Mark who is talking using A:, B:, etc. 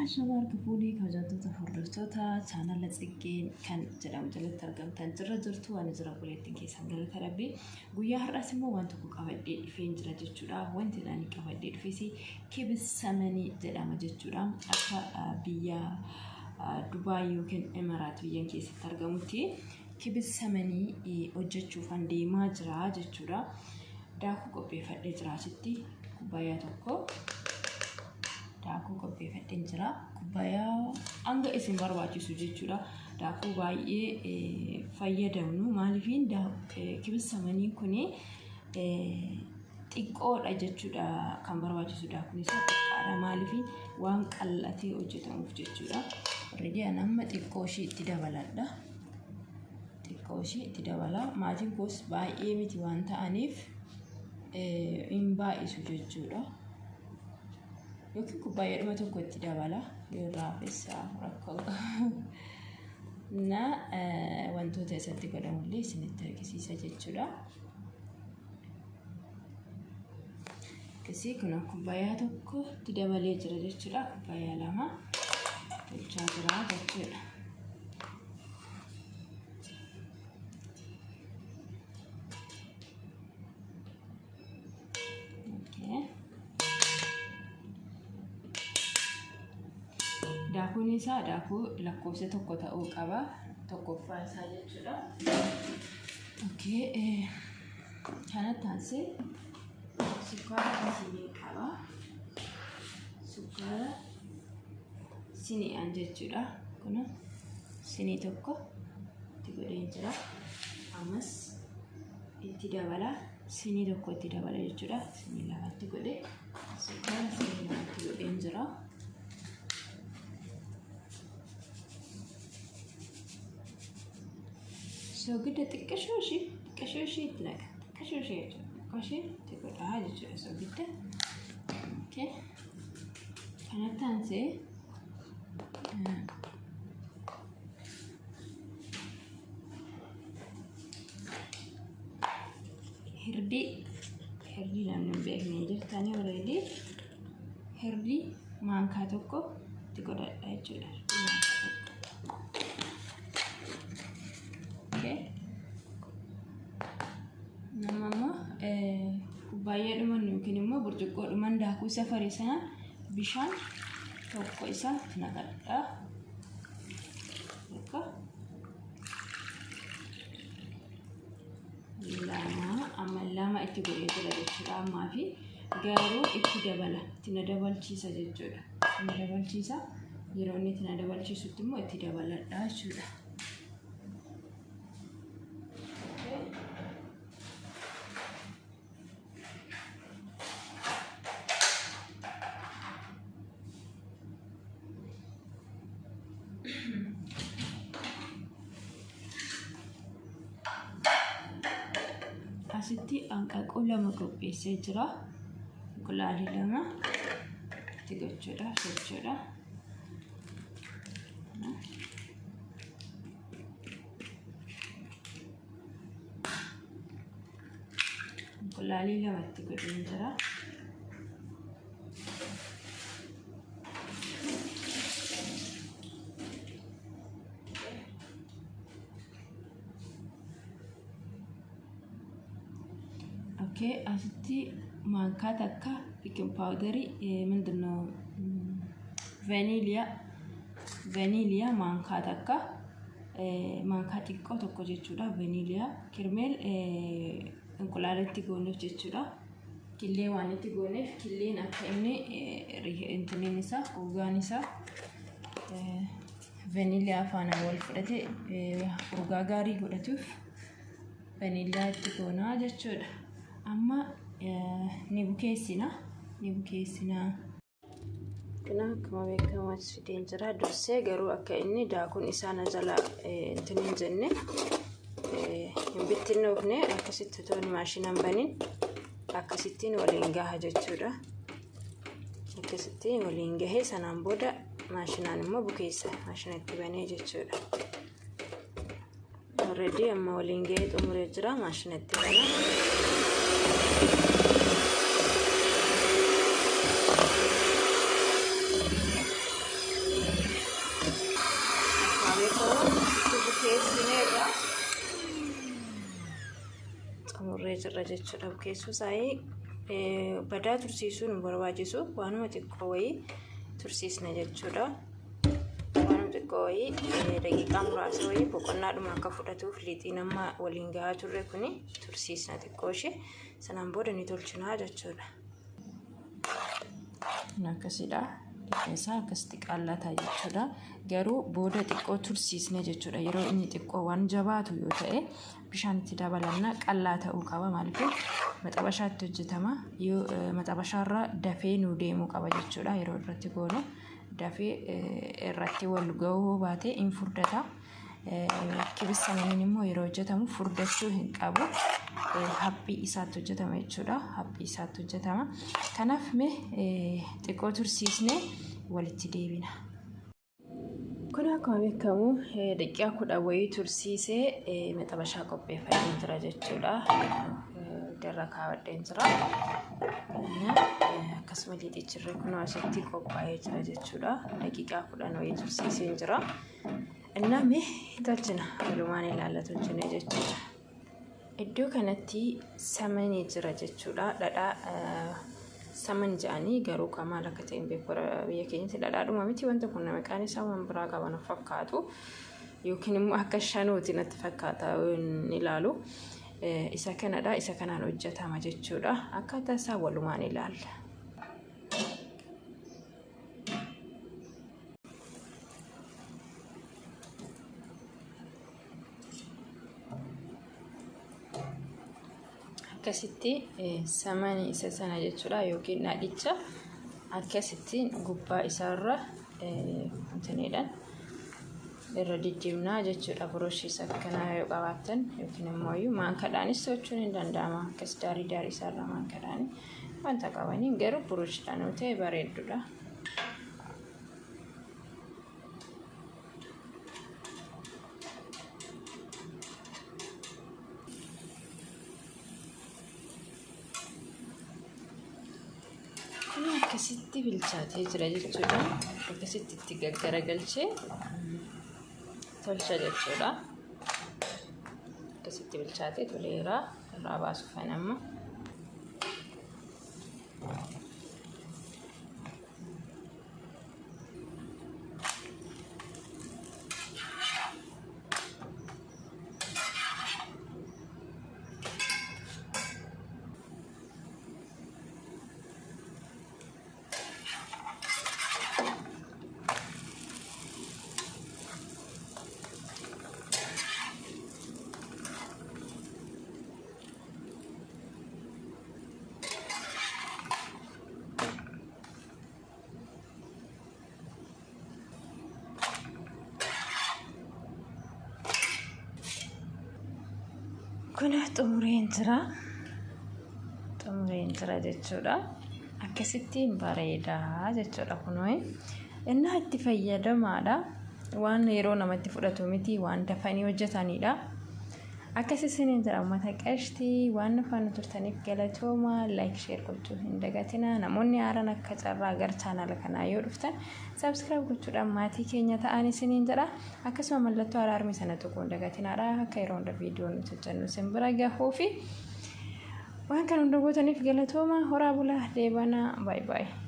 A: shabar kafuli kajatu hordoftoota channel tsiggeen kan jedhamu jalatti argamtan jirra jirtu waan jira buleettiin keessan galata rabbi guyyaa har'aas immoo waan tokko qabadhee dhufeen jira jechuudha wanti ani qabadhee dhufeesi kibsamanii jedhama jechuudha akka biyya Dubai yookiin Emiraat biyyan keessatti argamutti kibsamanii hojjechuuf deemaa jira jechuudha daakuu qopheeffadhee jira asitti kubbayyaa tokko daakuu qopheeffadhee jira kubbayyaa hanga isin barbaachisu jechuudha daakuu baay'ee fayyadamnu maaliifin kibsamanii kuni xiqqoodha jechuudha kan barbaachisu daakuun isaa xiqqaadha maaliifin waan qal'atee hojjetamuuf jechuudha already amma xiqqoo ishee itti dabaladha xiqqoo ishee itti dabala maatiin koos baay'ee miti waan ta'aniif in baay'isu jechuudha yookiin kubbayyaa dhuma tokko itti dabala yeroo afessa rakkoo na wantoota isatti godhamullee isinitti argisiisa jechuudha kasi kun kubbayyaa tokko itti dabalee jira jechuudha kubbayyaa lama tolchaa jira jechuudha daakun isaa daakuu lakkoofsa tokko ta'uu qaba tokkoffaa isaa jechuudha okay kanatti aansee sukkaara sinii qaba sukkaara sinii aan jechuudha kun sinii tokko itti godhee jira ammas itti dabala sinii tokko itti dabala jechuudha sinii lamatti godhee sukkaara sinii lamatti godhee jira so good at kashoshi like kashoshi take it so good okay kanattanse hirdi namni beekne jirtani already hirdi maankaa tokko itti godhadha jechuudha kubbayyaa dhuman yookiin immoo burcuqqoo dhuman daakuu safarii sana bishaan tokko isa naqadha akka lama itti godhee jira jechuudha ammaa fi garuu itti dabala itti na dabalchiisa jechuudha itti na dabalchiisa yeroo inni itti na dabalchiisutti immoo itti dabaladha jechuudha asitti anqaqoo lama qopheessee jira kulaalii lama itti gochuudha jechuudha kulaalii lama itti godhee jira okay asitti maankaa takka baking powder mindino vanilla maankaa takka maankaa xiqqoo tokko jechuudha vanilla kirmeel inqulaalitti goonuuf jechuudha killee waan itti gooneef killeen akka inni intinin isaa urgaan isaa vanilla faana wal fudhate urgaa gaarii godhatuuf vanilla itti goonaa jechuudha amma ni bukeessina kana akkuma beekamu fideen jira dursee garuu akka inni daakuun isaa na jala intinin jenne hin bittinnoofne akkasitti tooni maashinaan baniin akkasittiin waliin gaha jechuudha akkasittiin waliin gahee sanaan booda maashinaan immoo bukeessa maashinatti banee jechuudha already amma waliin gahee xumuree jira maashinatti bana jirra jechuudha. Bukeessuu isaanii badaa tursiisuun barbaachisu waanuma xiqqoo wayii tursiisna jechuudha. Waanuma xiqqoo wayii daqiiqaa muraasa wayii boqonnaadhuma akka fudhatuuf lixiin amma waliin gahaa turre kuni tursiisna xiqqoo ishee sanaan booda ni tolchinaa jechuudha. Akkasiidha. Isaa akkasitti qallataa jechuudha. Garuu booda xiqqoo tursiisne jechuudha. Yeroo inni xiqqoo waan jabaatu yoo ta'e bishaan itti dabalannaa qallaa ta'uu qaba. Maaliif maxabashaatti hojjetama. Yoo maxabashaarra dafee nu deemuu qaba jechuudha. Yeroo irratti goonu dafee irratti wal ga'uu baate in furdata. Kibissamaniin immoo yeroo hojjetamu furdachuu hin qabu. Haphii isaatti hojjetama jechuudha. Haphii isaatti hojjetama. Kanaaf xiqqoo tursiisne walitti deebina. Kun akkuma beekamu daqiiqaa 10 wayii tursiisee maxabashaa qopheeffadheen jira jechuudha. Darra kaawwadheen jira. Akkasuma lixichirree kun asitti qophaa'ee jira jechuudha. Daqiiqaa 10 wayii tursiiseen jira. Innaa tolchina walumaan ilaalla tolchine jechuudha. Iddoo kanatti samanii jira jechuudha. Dhadhaa saman jedhanii garuu maal akka ta'e hin beeku. Biyya keenyatti dhadhaadhuma miti wanta kun maqaan isaa waan biraa qaban fakkaatu yookiin immoo akka shanooti natti fakkaata ilaalu. Isa kanadha. Isa kanaan hojjetama jechuudha. Akkaataa isaa walumaan ilaalla. Akkasitti samanii isa sana jechuudha yookiin dhadhicha akkasitti gubbaa isaarra antaneedhaan irra diddiimnaa jechuudha. Burushis akkanaa yoo qabaattan yookiin immoo maankadhaanis tochuun hin danda'ama. Akkas daarii isaarra maankadhaanii wanta qabanii garuu burushiidhaan yoo ta'e bareedduudha. Akkasitti bilchaatee jira jechuudha. Akkasitti itti gaggaragalchee tolcha jechuudha. Akkasitti bilchaatee toleera irraa baasuuf amma. Kun xumureen jira jechuudha. Akkasitti bareedaa jechuudha kunoo. Innaa itti fayyadamaadha. Waan yeroo namatti fudhatu miti waan dafanii hojjetanidha. Akkasitti jira uummata qashtii waan afaan turtaniif galatooma like share gochuu hin dagatina. Namoonni haaraan akka carraa gara chaanala kanaa yoo dhuftan subscribe gochuudhaan maatii keenya ta'anii isiniin jedha. Akkasuma mallattoo araarmii sana tokko hin dagatinaadha. Akka yeroo hunda viidiyoo nuti hojjennu isin bira gahuu fi waan kana hunda gootaniif galatooma. Horaa bulaa deebanaa. Bye bye.